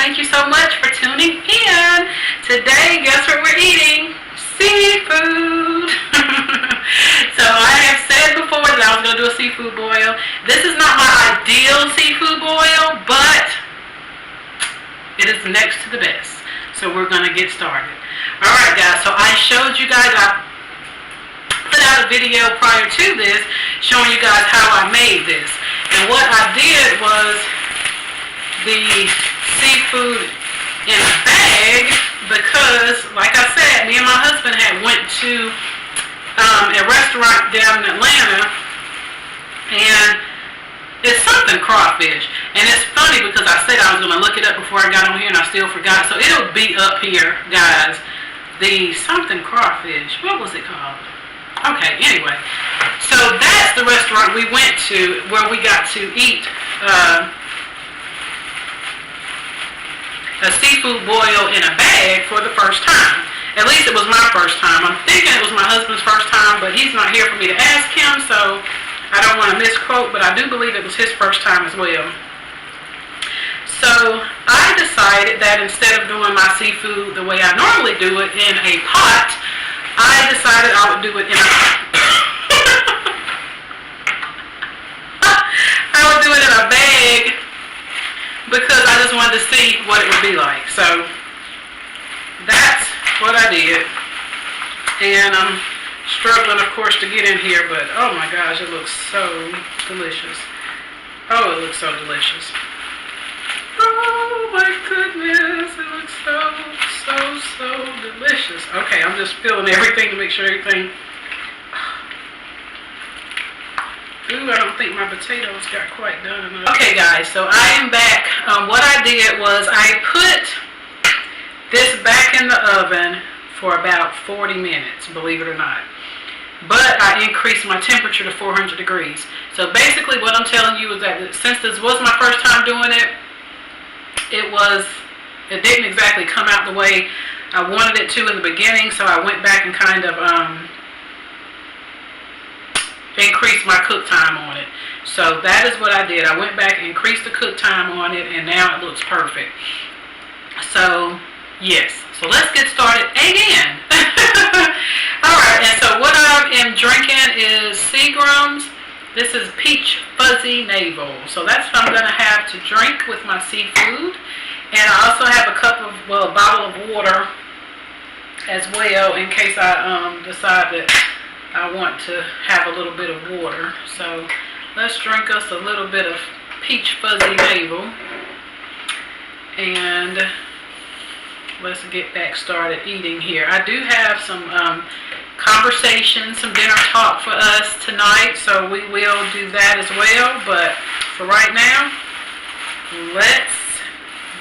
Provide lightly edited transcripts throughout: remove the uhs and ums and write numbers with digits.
thank you so much for tuning in. Today, guess what we're eating? Seafood. So I have said before that I was going to do a seafood boil. This is not my ideal seafood boil, but it is next to the best. So we're going to get started. Alright guys, so I showed you guys, I put out a video prior to this showing you guys how I made this. And what I did was the seafood in a bag because, like I said, me and my husband had went to a restaurant down in Atlanta, and it's something crawfish. And it's funny because I said I was going to look it up before I got on here and I still forgot. So it'll be up here, guys. The something crawfish. What was it called? Okay, anyway. So that's the restaurant we went to where we got to eat a seafood boil in a bag for the first time. At least it was my first time. I'm thinking it was my husband's first time, but he's not here for me to ask him, so I don't want to misquote, but I do believe it was his first time as well. So I decided that instead of doing my seafood the way I normally do it in a pot, I decided I would do it in a I would do it in a bag because I just wanted to see what it would be like. So that's what I did. And I'm struggling, of course, to get in here, but oh my gosh, it looks so delicious. Oh, it looks so delicious. Oh my goodness, it looks so delicious. Okay, I'm just feeling everything to make sure everything. Ooh, I don't think my potatoes got quite done enough. Okay guys, so I am back. What I did was I put this back in the oven for about 40 minutes, believe it or not. But I increased my temperature to 400 degrees. So basically what I'm telling you is that since this was my first time doing it, it didn't exactly come out the way I wanted it to in the beginning, so I went back and kind of increased my cook time on it. So that is what I did. I went back and increased the cook time on it, and now it looks perfect. So yes, so let's get started again. Alright, and so what I am drinking is Seagram's. This is Peach Fuzzy Navel. So that's what I'm going to have to drink with my seafood. And I also have a bottle of water as well in case I decide that I want to have a little bit of water. So let's drink us a little bit of Peach Fuzzy Navel. And let's get back started eating here. I do have some conversation, some dinner talk for us tonight, so we will do that as well. But for right now, let's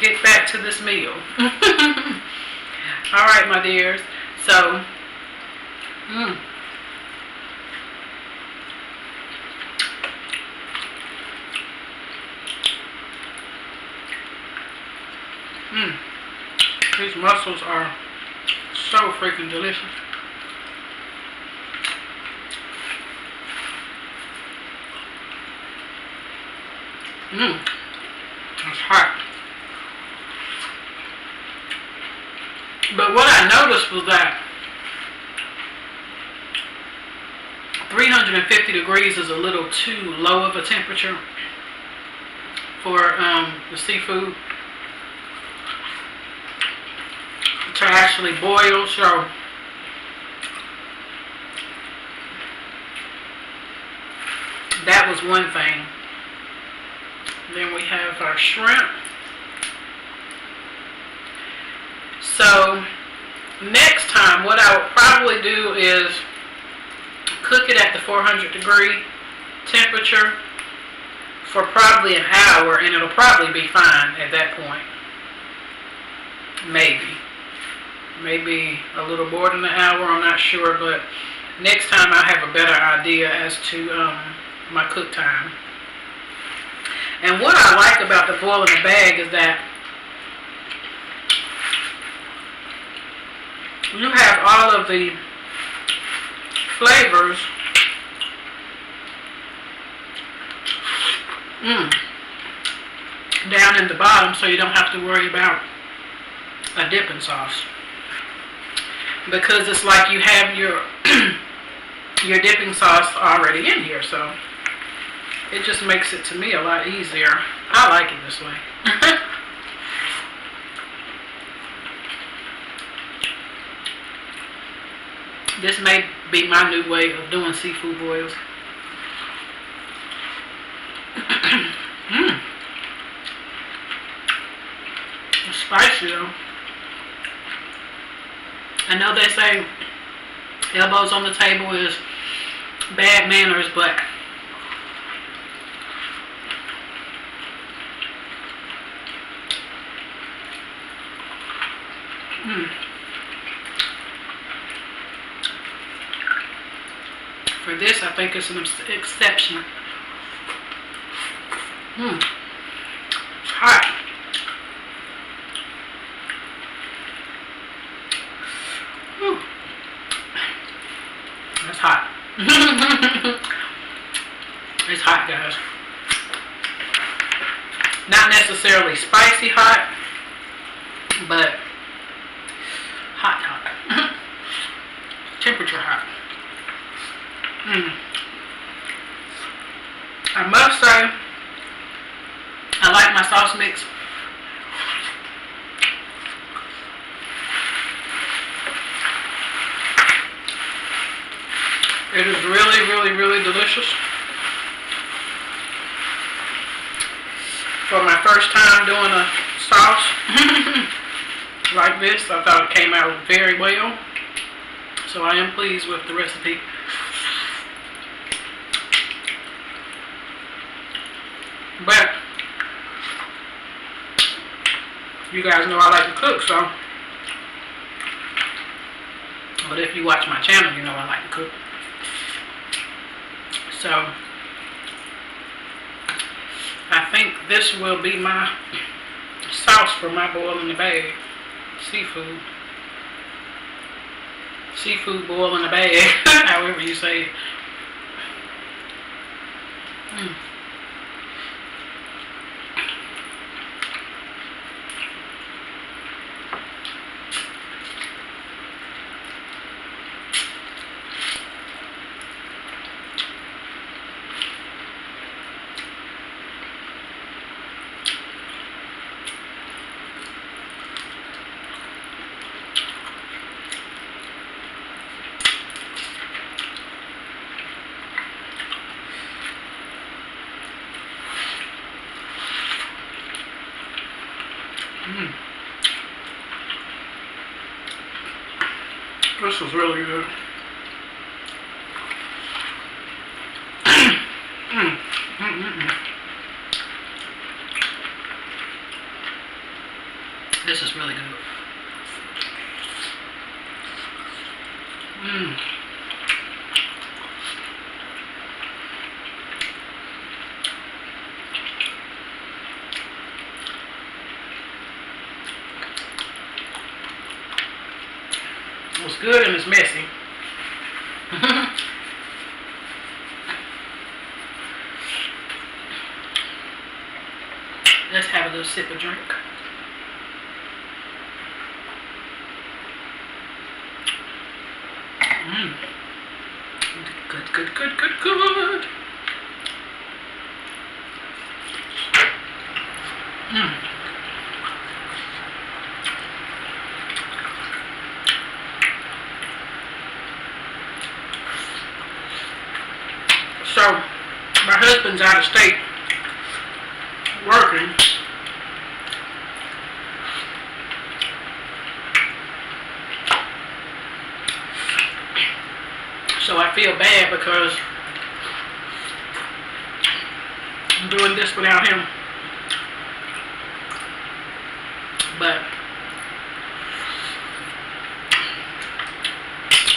get back to this meal. All right, my dears. So, these mussels are so freaking delicious. It's hot. But what I noticed was that 350 degrees is a little too low of a temperature for the seafood to actually boil. So that was one thing. Then we have our shrimp. So next time what I would probably do is cook it at the 400 degree temperature for probably an hour, and it'll probably be fine at that point. Maybe a little more than an hour, I'm not sure, but next time I'll have a better idea as to my cook time. And what I like about the boil in the bag is that you have all of the flavors down in the bottom so you don't have to worry about a dipping sauce, because it's like you have your your dipping sauce already in here, so it just makes it to me a lot easier. I like it this way. This may be my new way of doing seafood boils. It's spicy though. I know they say elbows on the table is bad manners, but for this, I think it's an exception. It's hot. That's hot. It's hot, guys. Not necessarily spicy hot, but hot. Temperature hot. I must say, I like my sauce mix. It is really delicious. For my first time doing a sauce like this, I thought it came out very well. So I am pleased with the recipe. But you guys know I like to cook, so. But if you watch my channel, you know I like to cook. So I think this will be my sauce for my boil in the bag. Seafood boil in the bag, however you say it. This is really good. This is really good. It's good and it's messy. Let's have a little sip of drink. Good. So, my husband's out of state working. So I feel bad because I'm doing this without him. But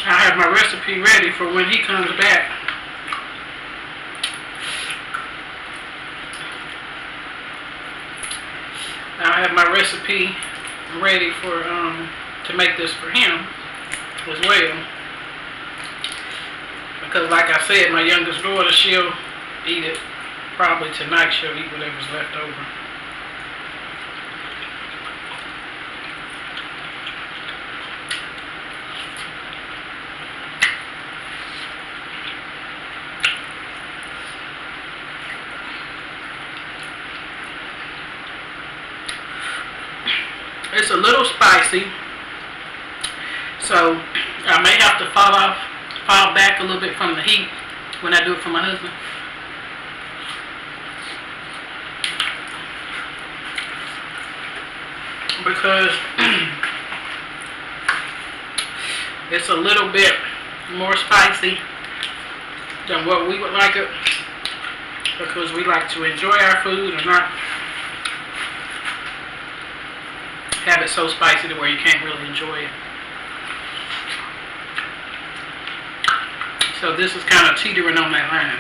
I have my recipe ready for when he comes back. I have my recipe ready for to make this for him as well. Because like I said, my youngest daughter, she'll eat it probably tonight. She'll eat whatever's left over. It's a little spicy, so I may have to fall back a little bit from the heat when I do it for my husband. Because it's a little bit more spicy than what we would like it, because we like to enjoy our food and not have it so spicy to where you can't really enjoy it. So this is kind of teetering on that line.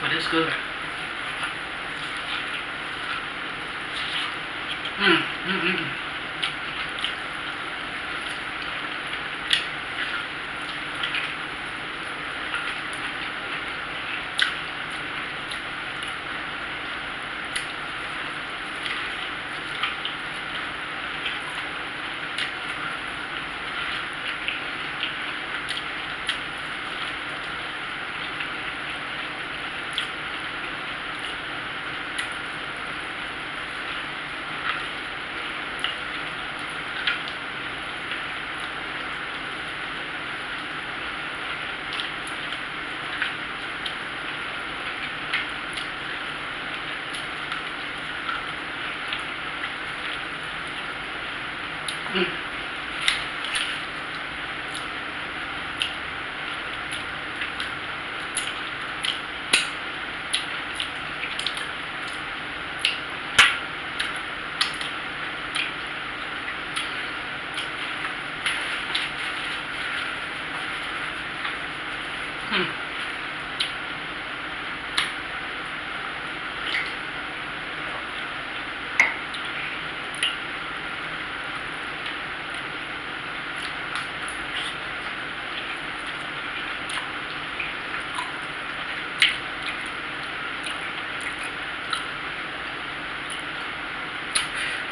But it's good.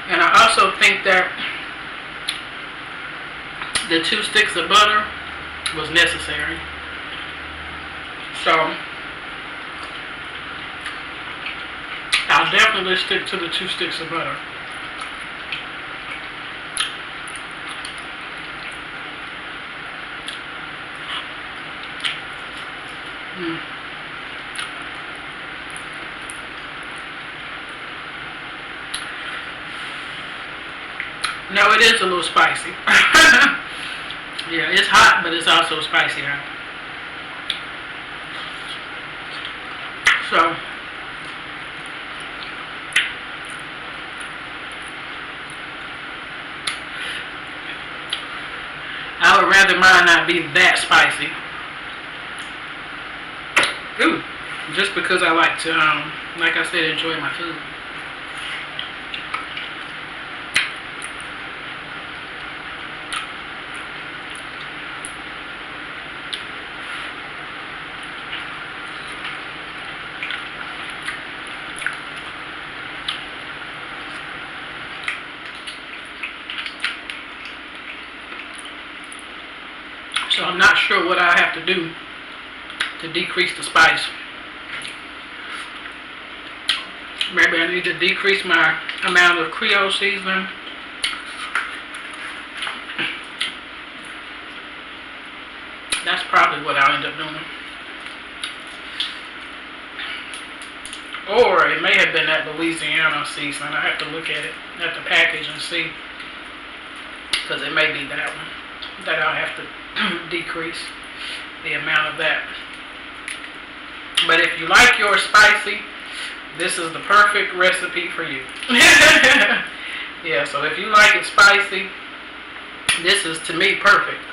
And I also think that the 2 sticks of butter was necessary. So I'll definitely stick to the 2 sticks of butter. No, it is a little spicy. Yeah, it's hot, but it's also spicy hot. So I would rather mine not be that spicy. Ooh, just because I like to, like I said, enjoy my food. So I'm not sure what I have to do to decrease the spice. Maybe I need to decrease my amount of Creole seasoning. That's probably what I'll end up doing. Or it may have been that Louisiana seasoning. I have to look at it, at the package, and see. Because it may be that one that I'll have to decrease the amount of that. But if you like yours spicy, this is the perfect recipe for you. Yeah, so if you like it spicy, this is, to me, perfect.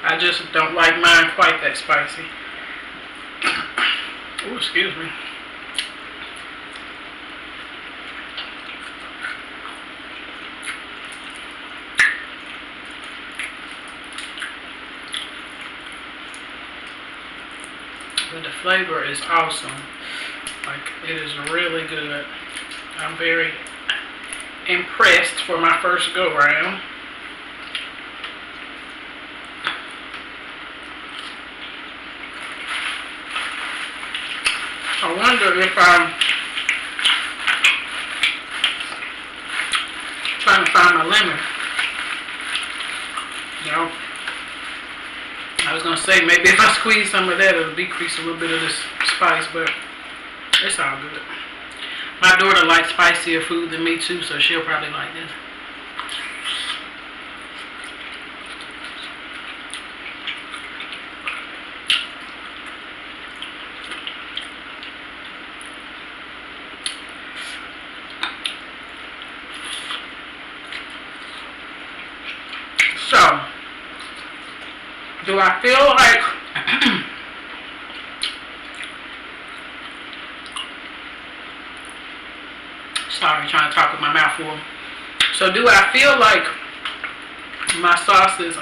I just don't like mine quite that spicy. Oh, excuse me. But the flavor is awesome. Like, it is really good. I'm very impressed for my first go round. I wonder if I'm trying to find my lemon. You know, I was gonna say maybe if I squeeze some of that, it'll decrease a little bit of this spice, but it's all good. My daughter likes spicier food than me too, so she'll probably like this. So, do I feel like sorry, trying to talk with my mouth full. So do I feel like my sauce is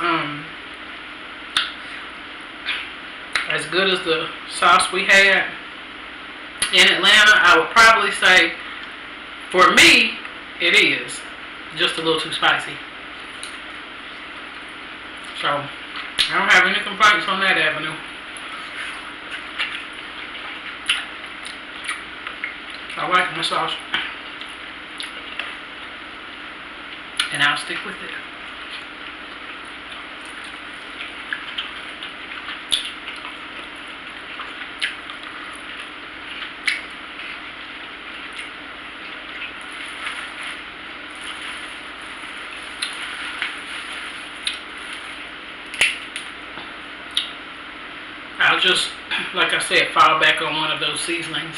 as good as the sauce we had in Atlanta? I would probably say, for me, it is just a little too spicy. So I don't have any complaints on that avenue. I like my sauce, and I'll stick with it. I'll just, like I said, fall back on one of those seasonings.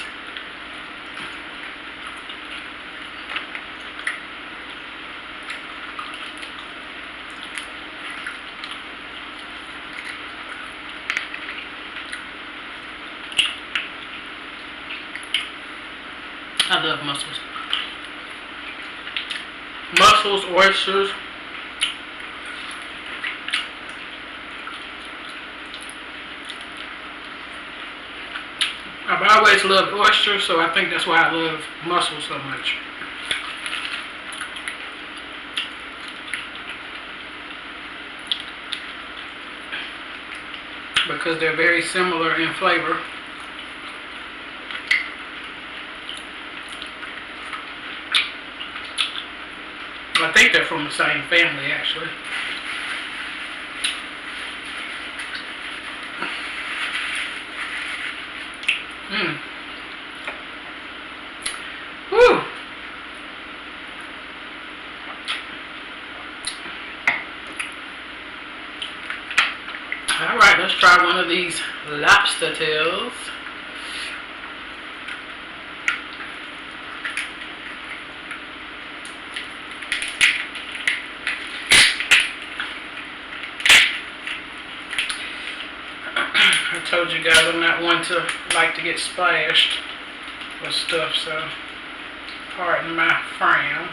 I love mussels. Mussels, oysters. I've always loved oysters, so I think that's why I love mussels so much. Because they're very similar in flavor. I think they're from the same family, actually. Woo! Alright, let's try one of these lobster tails. I told you guys I'm not one to like to get splashed with stuff, so pardon my frown.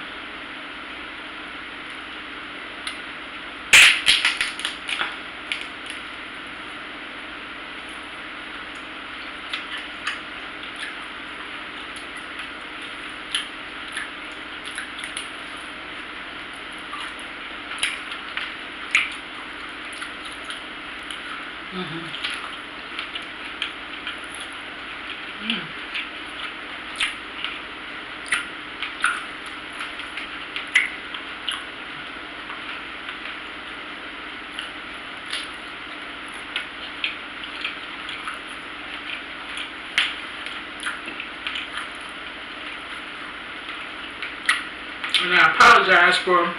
And I apologize for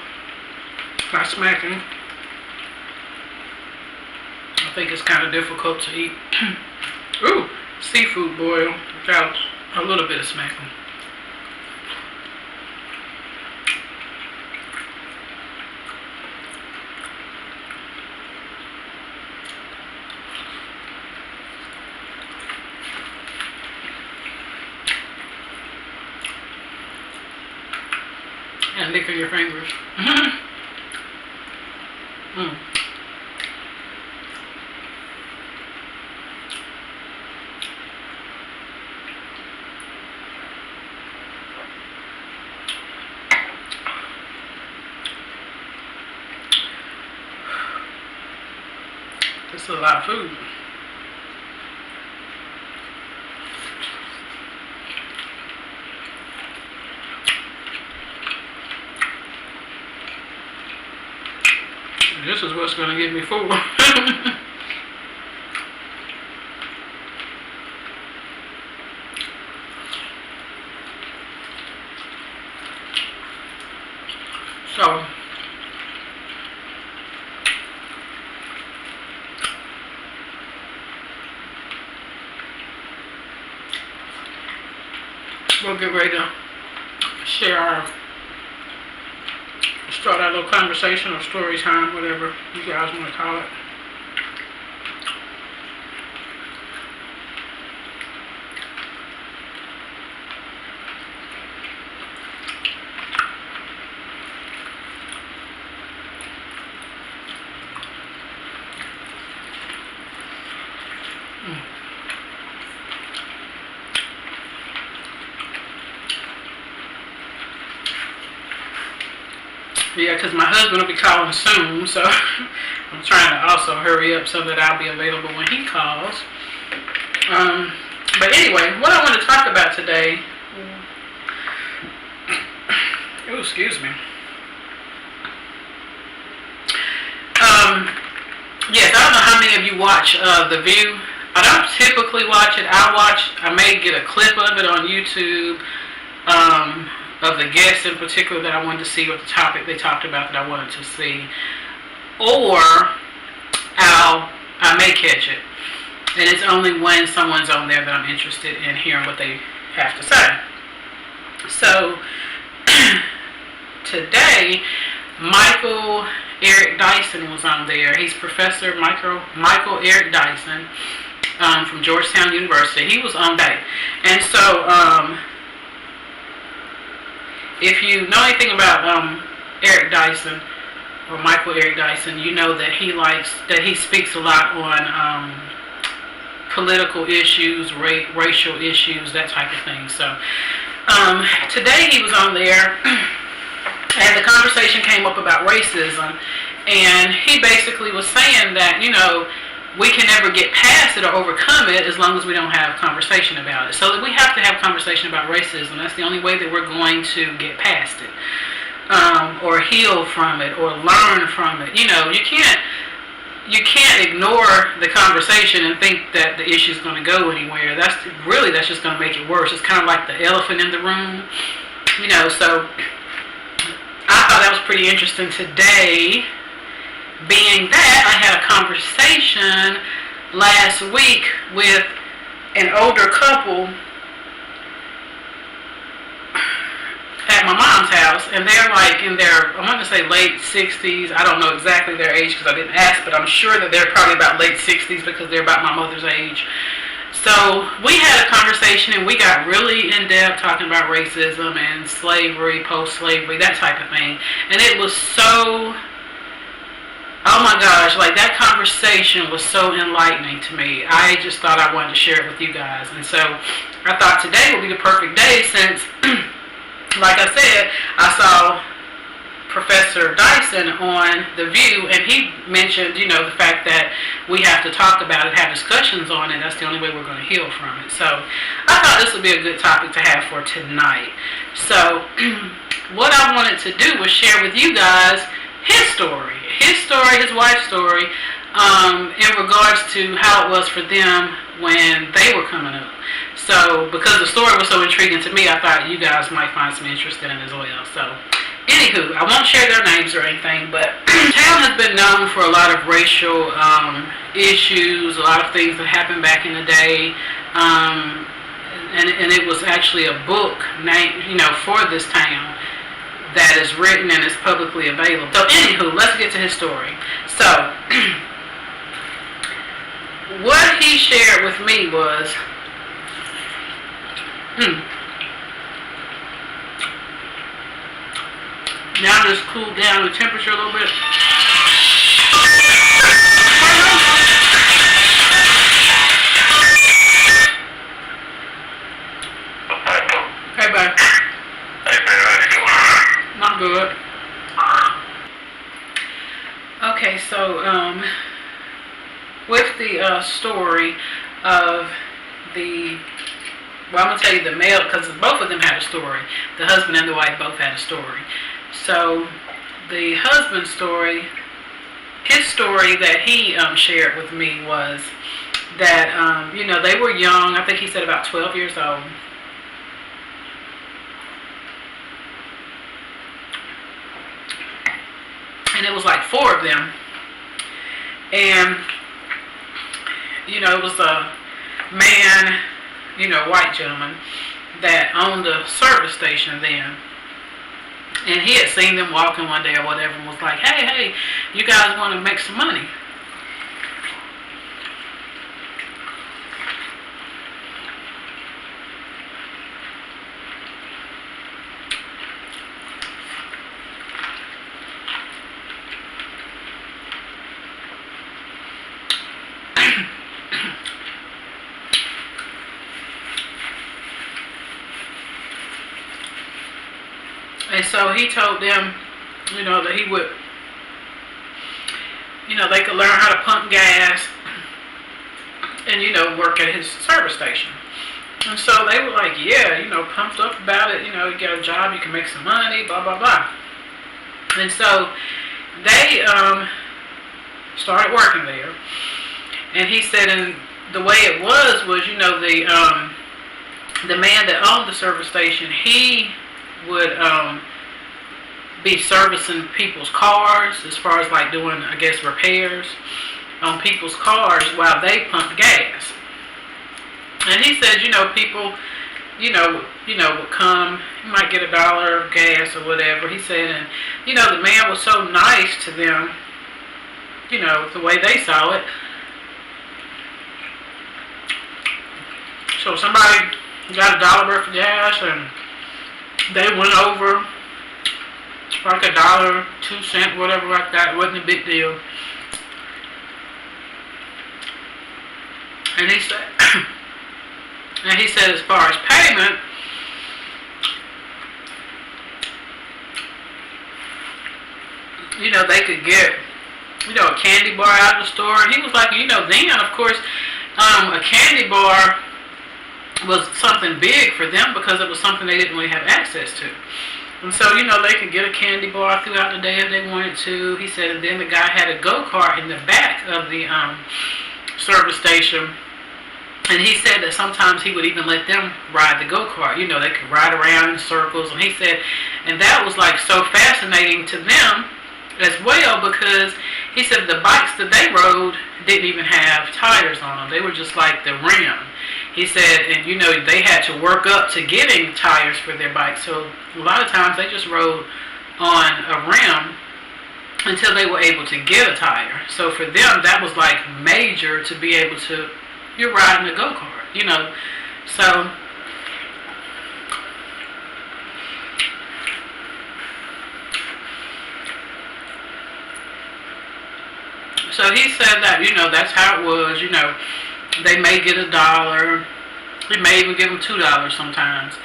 my smacking. I think it's kind of difficult to eat. Ooh, seafood boil without a little bit of smacking. And licking your fingers. This is a lot of food. This is what's going to get me full. So, we'll get ready to start our little conversation or story time, whatever you guys want to call it. Yeah, because my husband will be calling soon, so I'm trying to also hurry up so that I'll be available when he calls. But anyway, what I want to talk about today, excuse me. Yes, I don't know how many of you watch The View. I don't typically watch it. I may get a clip of it on YouTube. Of the guests in particular that I wanted to see, or the topic they talked about that I wanted to see, or I may catch it, and it's only when someone's on there that I'm interested in hearing what they have to say. So today, Michael Eric Dyson was on there. He's Professor Michael Eric Dyson from Georgetown University. He was on that, and so if you know anything about Eric Dyson, or Michael Eric Dyson, you know that he speaks a lot on political issues, racial issues, that type of thing. So today he was on there, and the conversation came up about racism, and he basically was saying that, you know, we can never get past it or overcome it as long as we don't have conversation about it. So that we have to have conversation about racism. That's the only way that we're going to get past it, or heal from it, or learn from it. You know, you can't ignore the conversation and think that the issue is going to go anywhere. That's just going to make it worse. It's kind of like the elephant in the room, you know. So I thought that was pretty interesting today. Being that I had a conversation last week with an older couple at my mom's house, and they're like in their, I want to say late 60s. I don't know exactly their age because I didn't ask, but I'm sure that they're probably about late 60s because they're about my mother's age. So we had a conversation, and we got really in-depth talking about racism and slavery, post-slavery, that type of thing. And it was so, oh my gosh, like that conversation was so enlightening to me. I just thought I wanted to share it with you guys. And so I thought today would be the perfect day since, like I said, I saw Professor Dyson on The View, and he mentioned, you know, the fact that we have to talk about it, have discussions on it. That's the only way we're going to heal from it. So I thought this would be a good topic to have for tonight. So what I wanted to do was share with you guys his story, his wife's story, in regards to how it was for them when they were coming up. So, because the story was so intriguing to me, I thought you guys might find some interest in it as well. So, anywho, I won't share their names or anything, but town has been known for a lot of racial issues, a lot of things that happened back in the day, and it was actually a book named, you know, for this town that is written and is publicly available. So anywho, let's get to his story. So what he shared with me was now just cooled down the temperature a little bit. Hey, bye. Not good. Okay, so with the story of the, well, I'm going to tell you the male, because both of them had a story. The husband and the wife both had a story. So the husband's story his story that he shared with me was that, you know, they were young. I think he said about 12 years old. And it was like 4 of them. And, you know, it was a man, you know, white gentleman that owned a service station then. And he had seen them walking one day or whatever and was like, hey, you guys want to make some money? And so he told them, you know, that he would, you know, they could learn how to pump gas and, you know, work at his service station. And so they were like, yeah, you know, pumped up about it. You know, you got a job, you can make some money, blah, blah, blah. And so they started working there. And he said, and the way it was, you know, the man that owned the service station, he would be servicing people's cars as far as like doing, I guess, repairs on people's cars while they pumped gas. And he said, you know, people, you know, would come, you might get $1 of gas or whatever. He said, and, you know, the man was so nice to them, you know, the way they saw it. So somebody got $1 worth of gas and they went over like $1, 2 cents, whatever like that. It wasn't a big deal. And he said, as far as payment, you know, they could get, you know, a candy bar out of the store. And he was like, you know, then of course, a candy bar was something big for them because it was something they didn't really have access to. And so, you know, they could get a candy bar throughout the day if they wanted to. He said, and then the guy had a go-kart in the back of the service station. And he said that sometimes he would even let them ride the go-kart. You know, they could ride around in circles. And he said, and that was like so fascinating to them as well, because he said the bikes that they rode didn't even have tires on them. They were just like the rim. He said, and you know, they had to work up to getting tires for their bikes. So a lot of times they just rode on a rim until they were able to get a tire. So for them, that was like major to be able to, you're riding a go-kart, you know. So he said that, you know, that's how it was, you know. They may get $1. They may even give them $2 sometimes.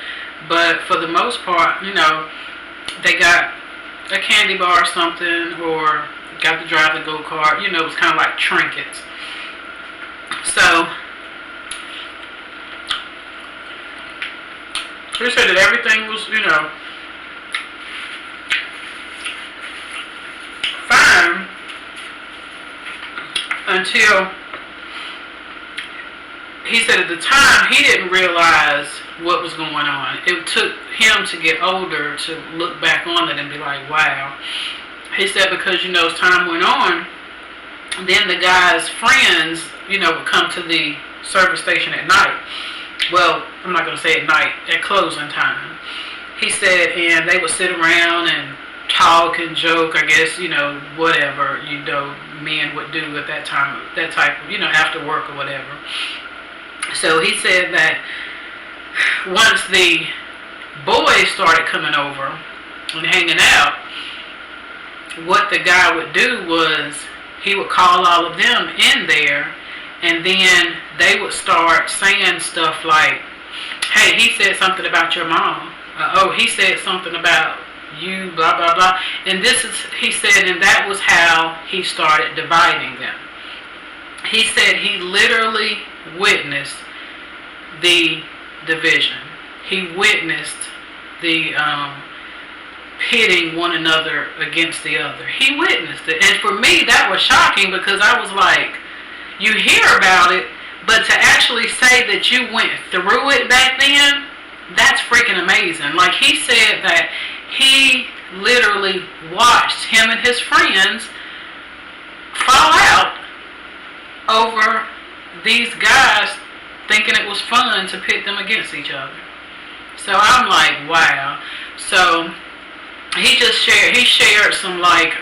But for the most part, you know, they got a candy bar or something, or got to drive the go-kart. You know, it was kind of like trinkets. So he said that everything was, you know, fine until he said at the time he didn't realize what was going on. It took him to get older to look back on it and be like, wow. He said because, you know, as time went on, then the guy's friends, you know, would come to the service station at night. Well, I'm not going to say at night, at closing time. He said, and they would sit around and talk and joke, I guess, you know, whatever, you know, men would do at that time, that type of, you know, after work or whatever. So he said that once the boys started coming over and hanging out, what the guy would do was he would call all of them in there, and then they would start saying stuff like, hey, he said something about your mom. Oh, he said something about you, blah, blah, blah. And this is, he said, and that was how he started dividing them. He said he literally witnessed the division. He witnessed the pitting one another against the other. He witnessed it. And for me, that was shocking because I was like, you hear about it, but to actually say that you went through it back then, that's freaking amazing. Like, he said that he literally watched him and his friends fall out over these guys thinking it was fun to pit them against each other. So I'm like, wow. So he shared some like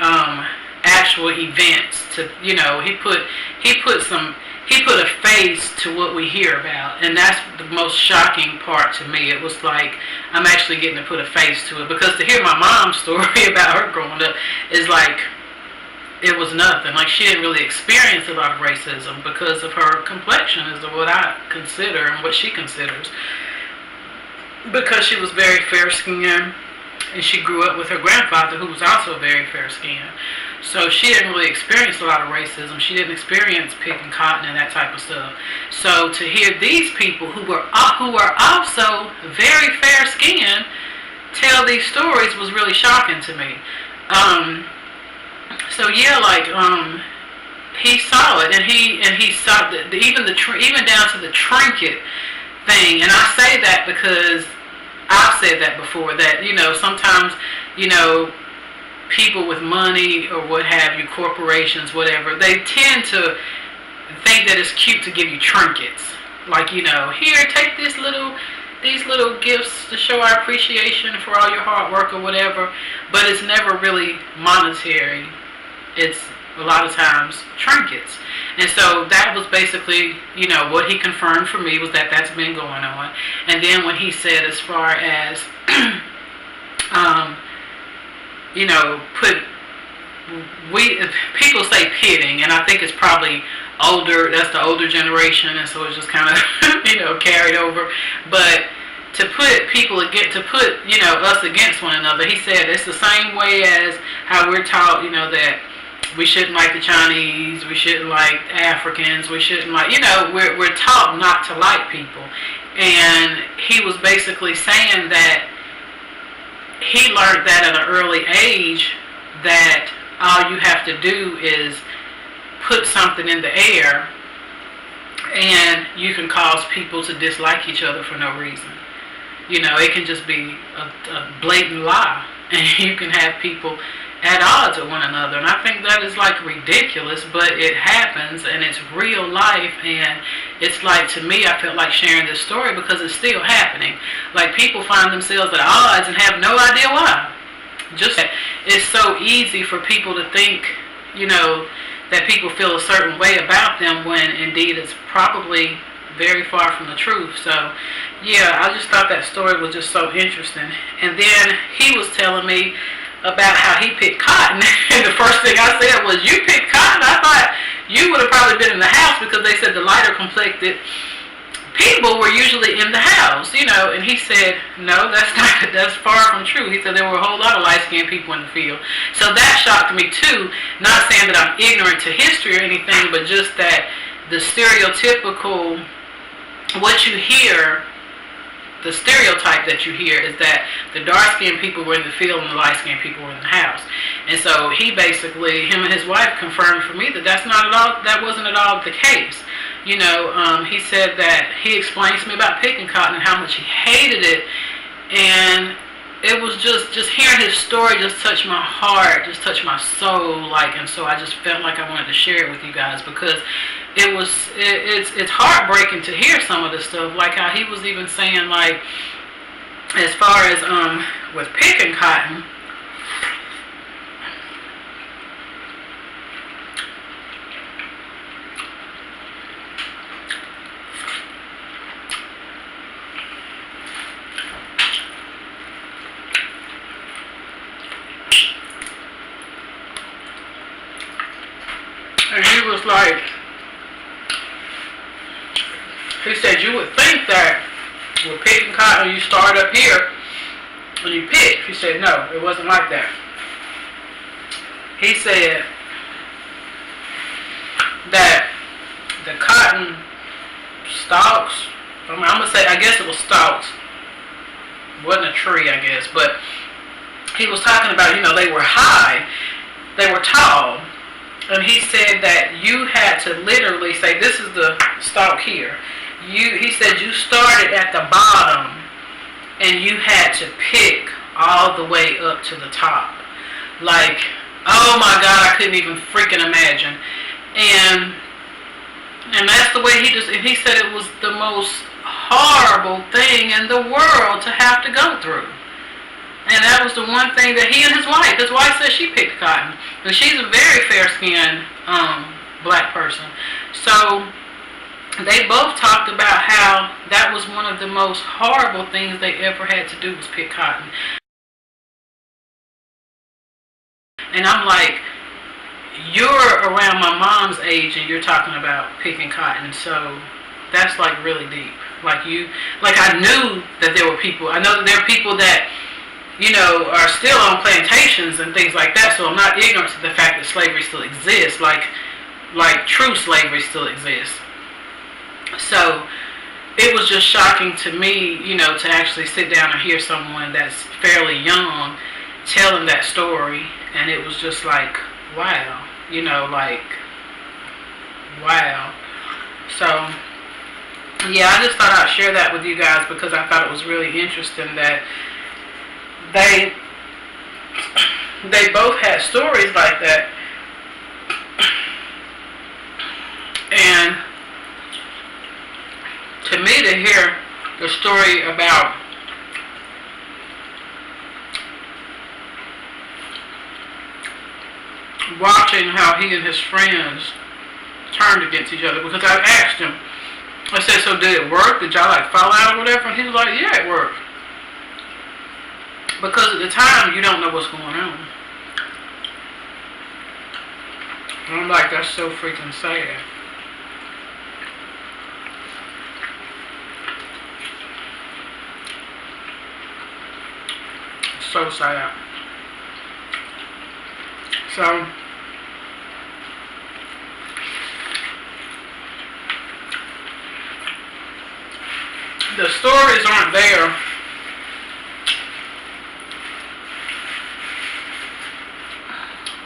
actual events to, you know, he put a face to what we hear about, and that's the most shocking part to me. It was like I'm actually getting to put a face to it, because to hear my mom's story about her growing up is like it was nothing. Like, she didn't really experience a lot of racism because of her complexion, is what I consider and what she considers, because she was very fair-skinned, and she grew up with her grandfather, who was also very fair-skinned. So she didn't really experience a lot of racism. She didn't experience picking cotton and that type of stuff. So to hear these people who were also very fair-skinned tell these stories was really shocking to me. So yeah, like he saw it, and he saw even down to the trinket thing. And I say that because I've said that before, that, you know, sometimes, you know, people with money or what have you, corporations, whatever, they tend to think that it's cute to give you trinkets. Like, you know, here, take these little gifts to show our appreciation for all your hard work or whatever. But it's never really monetary. It's a lot of times trinkets. And so that was basically, you know, what he confirmed for me, was that that's been going on. And then when he said, as far as you know, people say pitting, and I think it's probably older, that's the older generation, and so it's just kind of, you know, carried over. But to put people you know, us against one another, he said it's the same way as how we're taught, you know, that we shouldn't like the Chinese, we shouldn't like Africans, we shouldn't like, you know, we're taught not to like people. And he was basically saying that he learned that at an early age, that all you have to do is put something in the air and you can cause people to dislike each other for no reason. You know, it can just be a blatant lie, and you can have people at odds with one another. And I think that is like ridiculous, but it happens, and it's real life. And it's like, to me, I felt like sharing this story because it's still happening. Like, people find themselves at odds and have no idea why. Just, it's so easy for people to think, you know, that people feel a certain way about them, when indeed it's probably very far from the truth. So yeah, I just thought that story was just so interesting. And then he was telling me about how he picked cotton, and the first thing I said was, you picked cotton? I thought you would have probably been in the house, because they said the lighter complected people were usually in the house, you know. And he said, no, that's far from true. He said there were a whole lot of light-skinned people in the field. So that shocked me too. Not saying that I'm ignorant to history or anything, but just that the stereotypical, what you hear, the stereotype that you hear is that the dark-skinned people were in the field and the light-skinned people were in the house. And so he basically, him and his wife confirmed for me that that wasn't at all the case. You know, he said that he explained to me about picking cotton and how much he hated it. And it was just hearing his story just touched my heart, just touched my soul, like. And so I just felt like I wanted to share it with you guys, because it's heartbreaking to hear some of this stuff, like how he was even saying, like, as far as with picking cotton, and he was like, he said, you would think that with picking cotton, you start up here and you pick. He said, no, it wasn't like that. He said that the cotton stalks, I'm going to say, I guess it was stalks. It wasn't a tree, I guess, but he was talking about, they were high, they were tall, and he said that you had to literally say, this is the stalk here. He said you started at the bottom and you had to pick all the way up to the top. Like, oh my God, I couldn't even freaking imagine. And that's the way he said it was the most horrible thing in the world to have to go through. And that was the one thing that he and his wife said she picked cotton. And she's a very fair-skinned black person. So they both talked about how that was one of the most horrible things they ever had to do was pick cotton. And I'm like, you're around my mom's age and you're talking about picking cotton. So that's like really deep. Like I knew that there were people. I know that there are people that, are still on plantations and things like that. So I'm not ignorant to the fact that slavery still exists. Like true slavery still exists. So it was just shocking to me, to actually sit down and hear someone that's fairly young telling that story. And it was just like, wow, wow. So, yeah, I just thought I'd share that with you guys because I thought it was really interesting that they both had stories like that. And to me, to hear the story about watching how he and his friends turned against each other, because I asked him, I said, so did it work? Did y'all fall out or whatever? And he was like, yeah, it worked. Because at the time, you don't know what's going on. And I'm like, that's so freaking sad. So sad. So the stories aren't there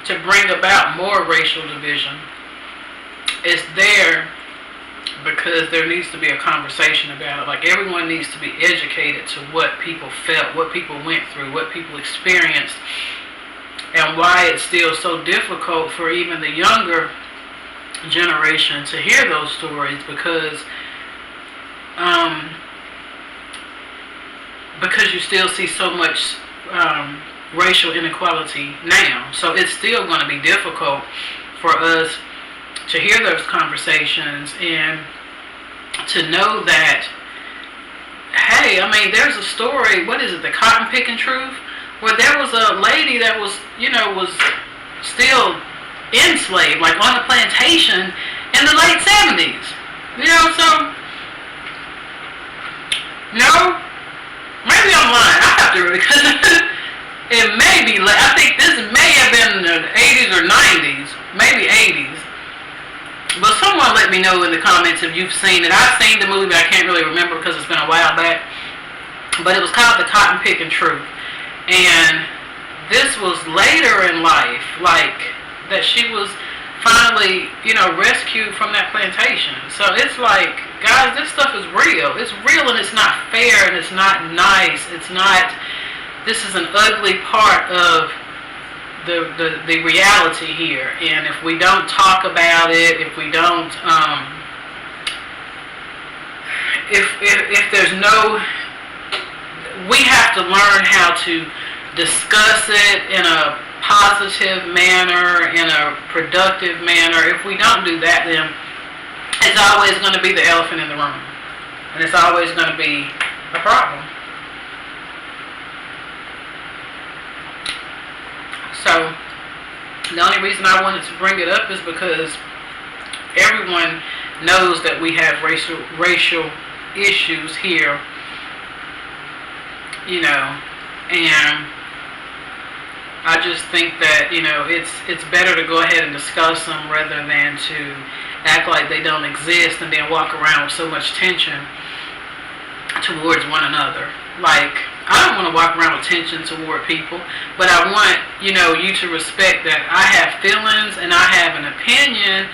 to bring about more racial division. It's there because there needs to be a conversation about it. Like, everyone needs to be educated to what people felt, what people went through, what people experienced, and why it's still so difficult for even the younger generation to hear those stories, because you still see so much racial inequality now. So it's still going to be difficult for us to hear those conversations and to know that, hey, I mean, there's a story, what is it, the cotton picking truth, where there was a lady that was, was still enslaved, like on a plantation in the late 70s. So, no, maybe I'm lying. I have to, because it may be, I think this may have been in the 80s or 90s, maybe 80s. But someone let me know in the comments if you've seen it. I've seen the movie, but I can't really remember because it's been a while back. But it was called The Cotton Picking Truth. And this was later in life, like, that she was finally, rescued from that plantation. So it's like, guys, this stuff is real. It's real, and it's not fair, and it's not nice. It's not, this is an ugly part of the reality here. And if we don't talk about it, if we don't, if there's no, we have to learn how to discuss it in a positive manner, in a productive manner. If we don't do that, then it's always going to be the elephant in the room, and it's always going to be a problem. So the only reason I wanted to bring it up is because everyone knows that we have racial issues here, and I just think that, it's better to go ahead and discuss them rather than to act like they don't exist and then walk around with so much tension towards one another. Like, I don't want to walk around with tension toward people, but I want, you to respect that I have feelings and I have an opinion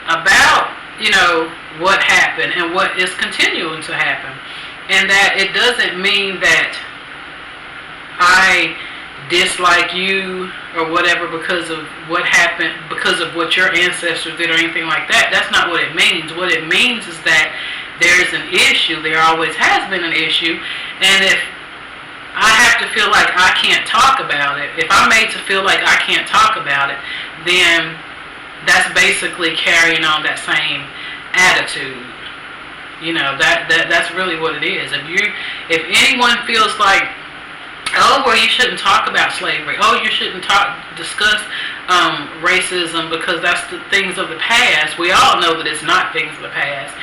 about, what happened and what is continuing to happen. And that it doesn't mean that I dislike you or whatever because of what happened, because of what your ancestors did or anything like that. That's not what it means. What it means is that there's an issue. There always has been an issue. And if I have to feel like I can't talk about it, if I'm made to feel like I can't talk about it, then that's basically carrying on that same attitude. That's really what it is. If anyone feels like, oh, well, you shouldn't talk about slavery. Oh, you shouldn't discuss racism because that's the things of the past. We all know that it's not things of the past.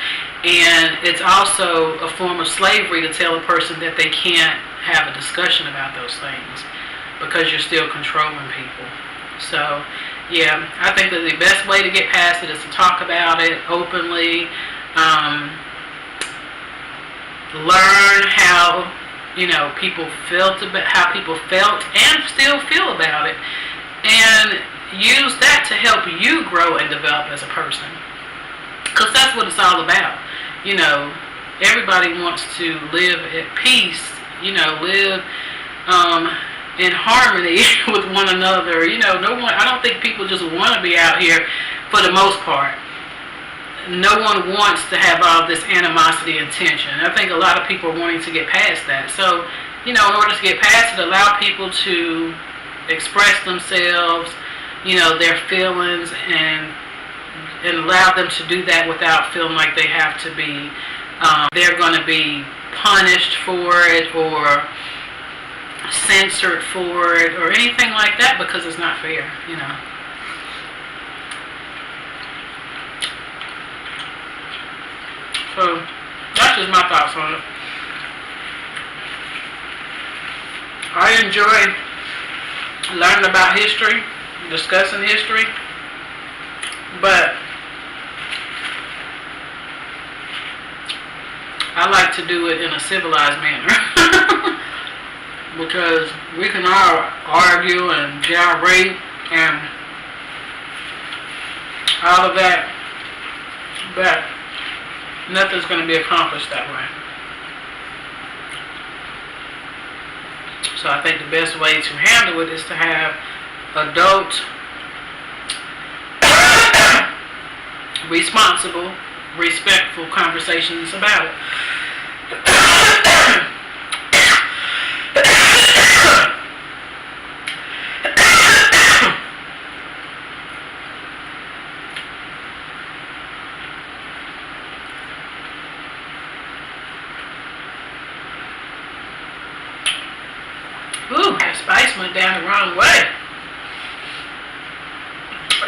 And it's also a form of slavery to tell a person that they can't have a discussion about those things because you're still controlling people. So, yeah, I think that the best way to get past it is to talk about it openly, learn how people felt and still feel about it, and use that to help you grow and develop as a person, because that's what it's all about. Everybody wants to live at peace, live in harmony with one another. No one, I don't think people just want to be out here for the most part. No one wants to have all this animosity and tension. I think a lot of people are wanting to get past that. So, in order to get past it, allow people to express themselves, their feelings, and allow them to do that without feeling like they have to be, they're going to be punished for it or censored for it or anything like that, because it's not fair, So that's just my thoughts on it. I enjoy learning about history, discussing history, but I like to do it in a civilized manner because we can all argue and gyrate and all of that, but nothing's going to be accomplished that way. So I think the best way to handle it is to have adult, responsible, respectful conversations about it. Ooh, that spice went down the wrong way.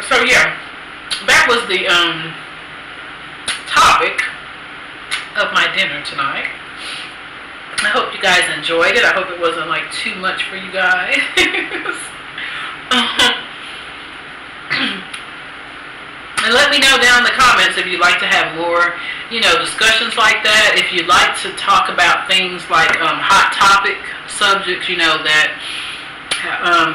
So yeah, that was the topic of my dinner tonight. I hope you guys enjoyed it. I hope it wasn't like too much for you guys. And let me know down in the comments if you'd like to have more, discussions like that. If you'd like to talk about things like hot topic subjects, that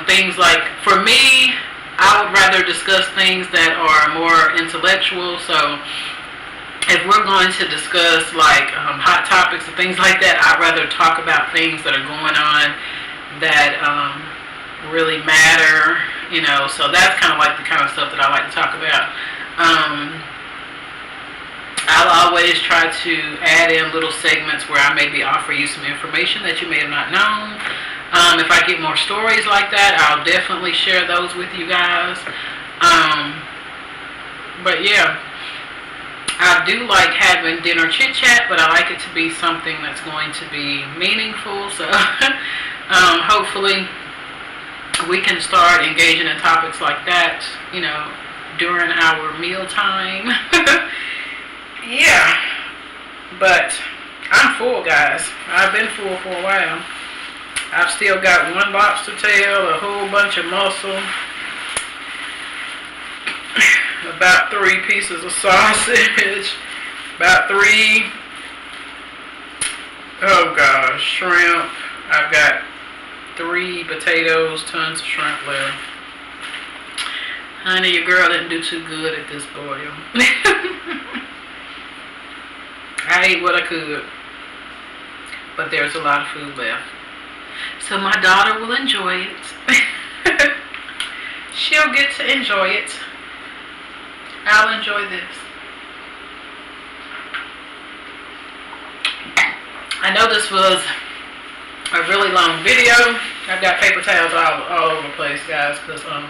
things like, for me, I would rather discuss things that are more intellectual. So if we're going to discuss like hot topics and things like that, I'd rather talk about things that are going on that really matter, so that's kind of like the kind of stuff that I like to talk about. I'll always try to add in little segments where I maybe offer you some information that you may have not known. If I get more stories like that, I'll definitely share those with you guys. But yeah, I do like having dinner chit chat, but I like it to be something that's going to be meaningful. So hopefully we can start engaging in topics like that, during our meal time. Yeah, but I'm full, guys. I've been full for a while. I've still got one lobster tail, a whole bunch of mussel, about 3 pieces of sausage, about 3, oh gosh, shrimp. I've got 3 potatoes, tons of shrimp left. Honey, your girl didn't do too good at this boil. I ate what I could, but there's a lot of food left. So my daughter will enjoy it. She'll get to enjoy it. I'll enjoy this. I know this was a really long video. I've got paper towels all over the place, guys, because I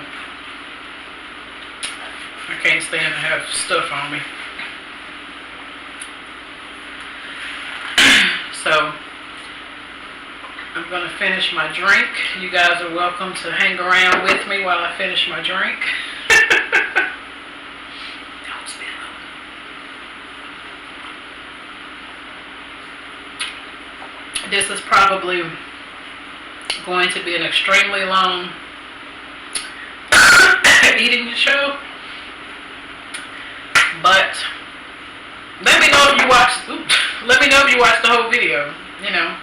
can't stand to have stuff on me. So I'm going to finish my drink. You guys are welcome to hang around with me while I finish my drink. Don't spill. This is probably going to be an extremely long eating show. But let me know if you watched the whole video. You know,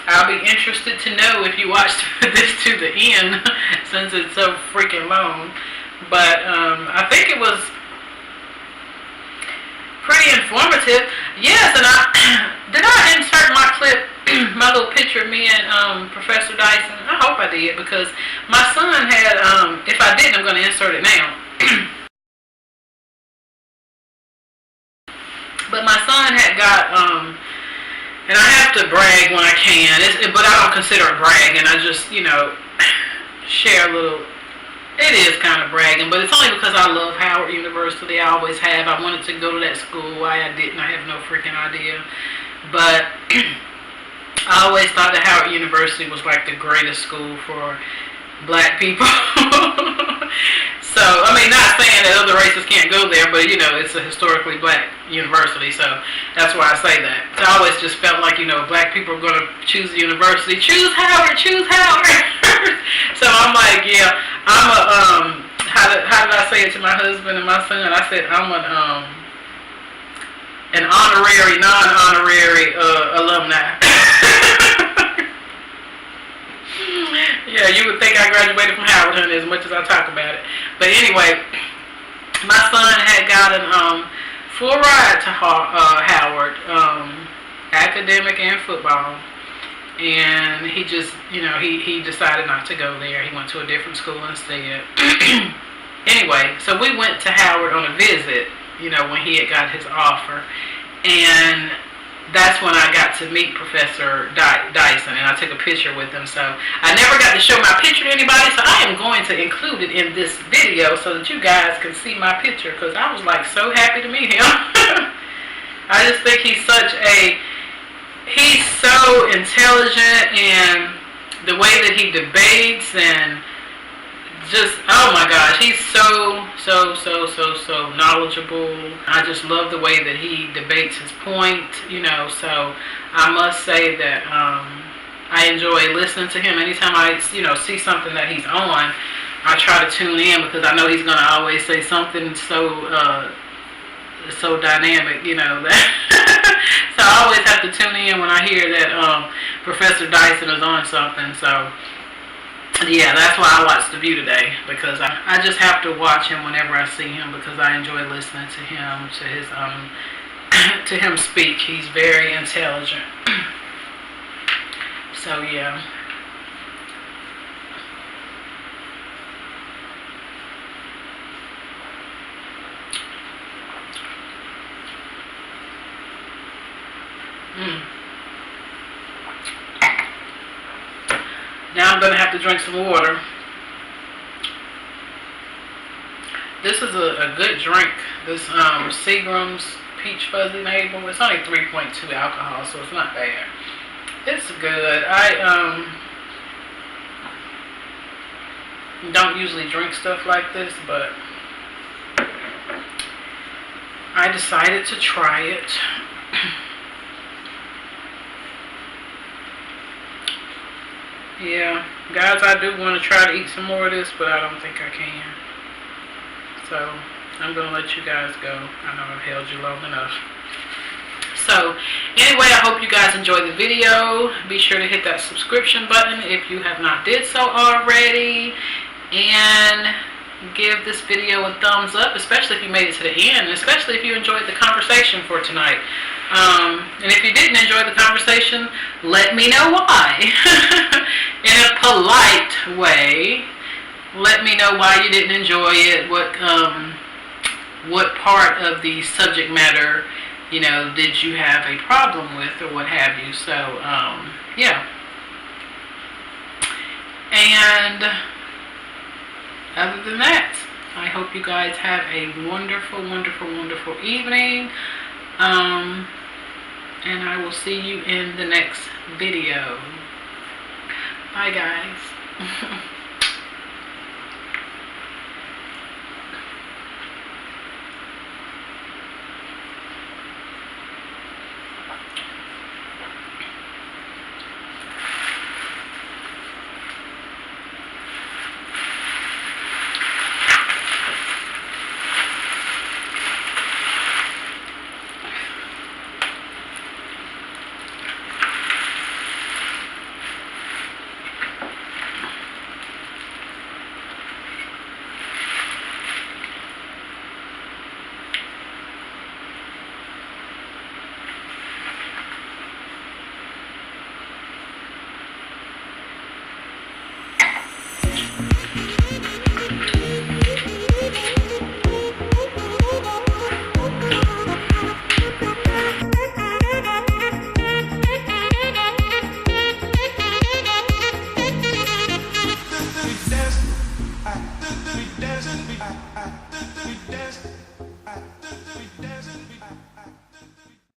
I'll be interested to know if you watched this to the end, since it's so freaking long. But I think it was pretty informative. Yes, and did I insert my clip, my little picture of me and Professor Dyson? I hope I did, because my son had, if I didn't, I'm going to insert it now. But my son had got, and I have to brag when I can, but I don't consider it bragging. I just, you know, share a little. It is kind of bragging, but it's only because I love Howard University. I always have. I wanted to go to that school. Why I didn't, I have no freaking idea. But I always thought that Howard University was like the greatest school for black people. So, I mean, not saying that other races can't go there, but, you know, it's a historically black university, so that's why I say that. So I always just felt like, you know, black people are going to choose the university. Choose Howard, choose Howard. So I'm like, yeah, I'm a, how did I say it to my husband and my son? I said, I'm an honorary, non-honorary alumni. Yeah, you would think I graduated from Howard, honey, as much as I talk about it. But anyway, my son had gotten full ride to Howard, academic and football. And he just, you know, he decided not to go there. He went to a different school instead. Anyway, so we went to Howard on a visit, you know, when he had got his offer. And that's when I got to meet Professor Dyson, and I took a picture with him. So I never got to show my picture to anybody, so I am going to include it in this video so that you guys can see my picture, because I was like so happy to meet him. I just think he's so intelligent, and the way that he debates, and just, oh my gosh, he's so knowledgeable. I just love the way that he debates his point, you know. So I must say that I enjoy listening to him. Anytime I, you know, see something that he's on, I try to tune in, because I know he's going to always say something so dynamic, you know. So I always have to tune in when I hear that Professor Dyson is on something. So yeah, that's why I watched The View today, because I just have to watch him whenever I see him, because I enjoy listening to him, to his to him speak. He's very intelligent. So yeah. Now I'm going to have to drink some water. This is a good drink. This Seagram's Peach Fuzzy Maple. It's only 3.2 alcohol, so it's not bad. It's good. I don't usually drink stuff like this, but I decided to try it. Yeah, guys, I do want to try to eat some more of this, but I don't think I can. So I'm going to let you guys go. I know I've held you long enough. So So anyway, I hope you guys enjoyed the video. Be sure to hit that subscription button if you have not did so already, and give this video a thumbs up, especially if you made it to the end, especially if you enjoyed the conversation for tonight. And if you didn't enjoy the conversation, let me know why. In a polite way, let me know why you didn't enjoy it. What part of the subject matter, you know, did you have a problem with, or what have you? So, yeah. And other than that, I hope you guys have a wonderful, wonderful, wonderful evening. And I will see you in the next video. Bye, guys.